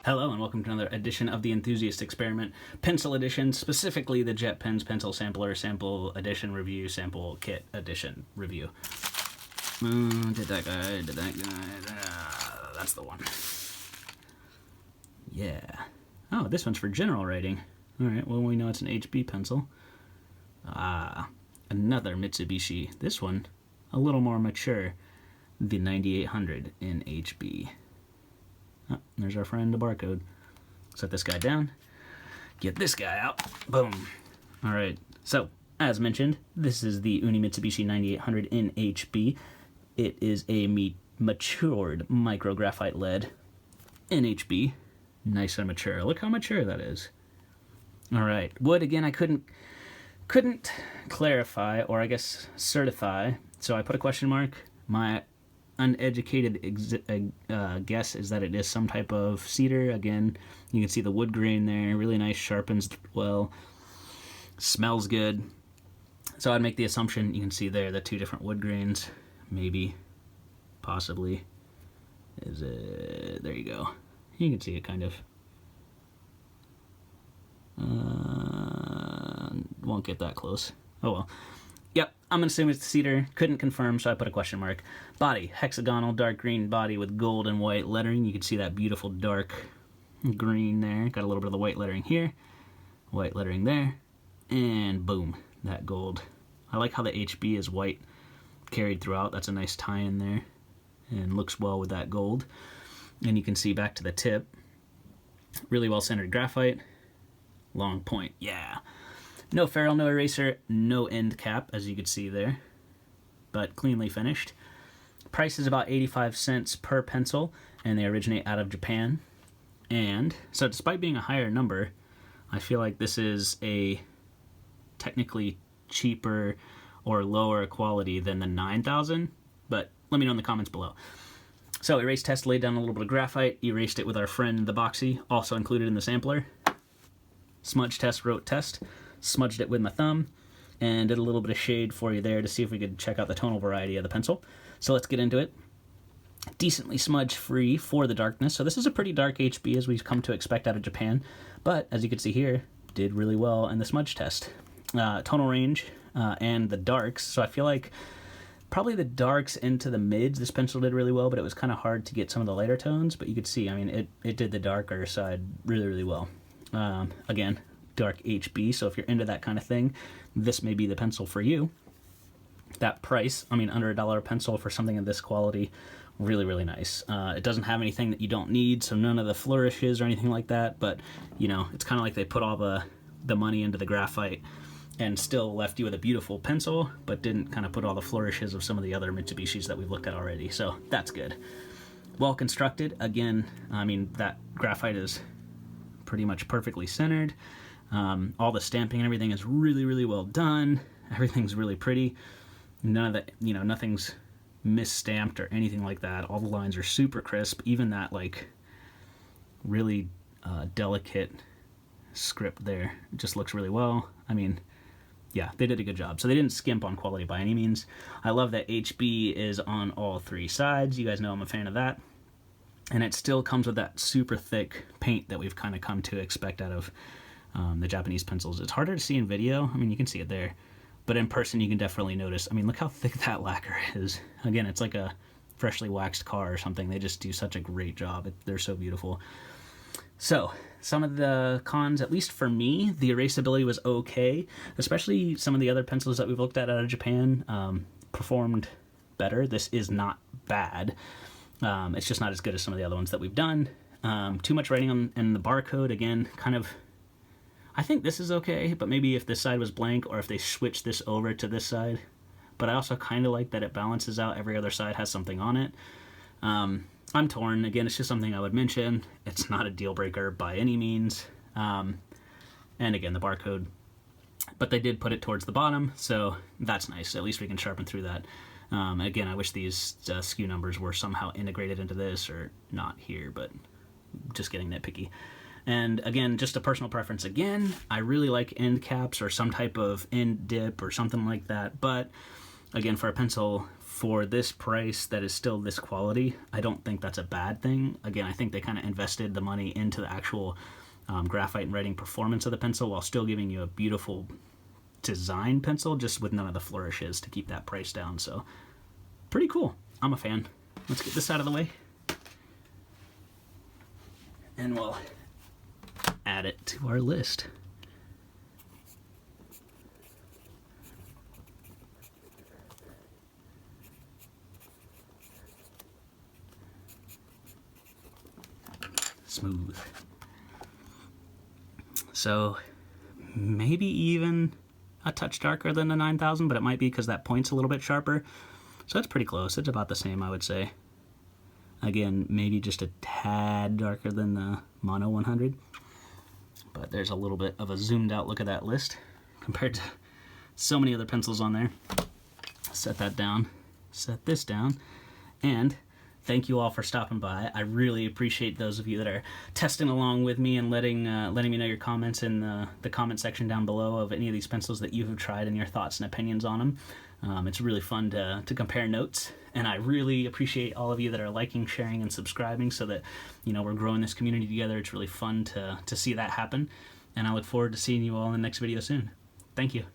Hello and welcome to another edition of the Enthusiast Experiment Pencil Edition, specifically the Jet Pens Pencil Sampler Sample Edition Review, Sample Kit Edition Review. Did that guy, that's the one. Yeah. Oh, this one's for general writing. Alright, well we know it's an HB pencil. Another Mitsubishi. This one, a little more mature. The 9800 in HB. Oh, there's our friend, the barcode. Set this guy down. Get this guy out. Boom. Alright, so, as mentioned, this is the Uni Mitsubishi 9800 in HB. It is a matured micrographite lead in HB. Nice and mature. Look how mature that is. Alright, wood, again, I couldn't clarify, or I guess certify, so I put a question mark. My uneducated guess is that it is some type of cedar. Again, you can see the wood grain there, really nice, sharpens well, smells good. So I'd make the assumption, you can see there the two different wood grains, maybe, possibly, is it, there you go. You can see it kind of. Won't get that close. Oh well. Yep, I'm going to assume it's cedar. Couldn't confirm, so I put a question mark. Body, hexagonal dark green body with gold and white lettering. You can see that beautiful dark green there. Got a little bit of the white lettering here. White lettering there. And boom, that gold. I like how the HB is white carried throughout. That's a nice tie-in there. And looks well with that gold. And you can see back to the tip. Really well-centered graphite. Long point, yeah. No ferrule, no eraser, no end cap, as you can see there, but cleanly finished. Price is about 85 cents per pencil, and they originate out of Japan. And so despite being a higher number, I feel like this is a technically cheaper or lower quality than the 9,000, but let me know in the comments below. So erase test, laid down a little bit of graphite, erased it with our friend the Boxy, also included in the sampler. Smudge test, wrote test. Smudged it with my thumb and did a little bit of shade for you there to see if we could check out the tonal variety of the pencil. So let's get into it. Decently smudge free for the darkness. So this is a pretty dark HB as we've come to expect out of Japan, but as you can see here, did really well in the smudge test. Tonal range and the darks. So I feel like probably the darks into the mids, this pencil did really well, but it was kind of hard to get some of the lighter tones, but you could see, I mean, it did the darker side really, really well. Again, dark HB, so if you're into that kind of thing, this may be the pencil for you. That price, I mean, under $1 a pencil for something of this quality, really, really nice. It doesn't have anything that you don't need, so none of the flourishes or anything like that, but, you know, it's kind of like they put all the money into the graphite and still left you with a beautiful pencil, but didn't kind of put all the flourishes of some of the other Mitsubishis that we've looked at already, so that's good. Well constructed. Again, I mean, that graphite is pretty much perfectly centered. All the stamping and everything is really, really well done. Everything's really pretty. None of that, you know, nothing's misstamped or anything like that. All the lines are super crisp. Even that, like, really delicate script there, it just looks really well. I mean, yeah, they did a good job. So they didn't skimp on quality by any means. I love that HB is on all three sides. You guys know I'm a fan of that. And it still comes with that super thick paint that we've kind of come to expect out of the Japanese pencils. It's harder to see in video. I mean, you can see it there, but in person you can definitely notice. I mean, look how thick that lacquer is. Again, it's like a freshly waxed car or something. They just do such a great job. They're so beautiful. So, some of the cons, at least for me, the erasability was okay, especially some of the other pencils that we've looked at out of Japan performed better. This is not bad. It's just not as good as some of the other ones that we've done. Too much writing in the barcode, again, kind of. I think this is okay, but maybe if this side was blank or if they switched this over to this side. But I also kind of like that it balances out. Every other side has something on it. I'm torn. Again, it's just something I would mention. It's not a deal breaker by any means. And again, the barcode. But they did put it towards the bottom, so that's nice. At least we can sharpen through that. Again, I wish these SKU numbers were somehow integrated into this or not here, but just getting nitpicky. And again, just a personal preference again, I really like end caps or some type of end dip or something like that, but again, for a pencil for this price that is still this quality, I don't think that's a bad thing. Again, I think they kind of invested the money into the actual graphite and writing performance of the pencil while still giving you a beautiful design pencil, just with none of the flourishes to keep that price down. So pretty cool. I'm a fan. Let's get this out of the way, and we'll add it to our list. Smooth. So maybe even a touch darker than the 9000, but it might be because that point's a little bit sharper. So that's pretty close. It's about the same, I would say. Again, maybe just a tad darker than the Mono 100. But there's a little bit of a zoomed out look at that list compared to so many other pencils on there. Set that down. Set this down. And thank you all for stopping by. I really appreciate those of you that are testing along with me and letting me know your comments in the comment section down below of any of these pencils that you have tried and your thoughts and opinions on them. It's really fun to compare notes, and I really appreciate all of you that are liking, sharing, and subscribing so that, you know, we're growing this community together. It's really fun to see that happen, and I look forward to seeing you all in the next video soon. Thank you.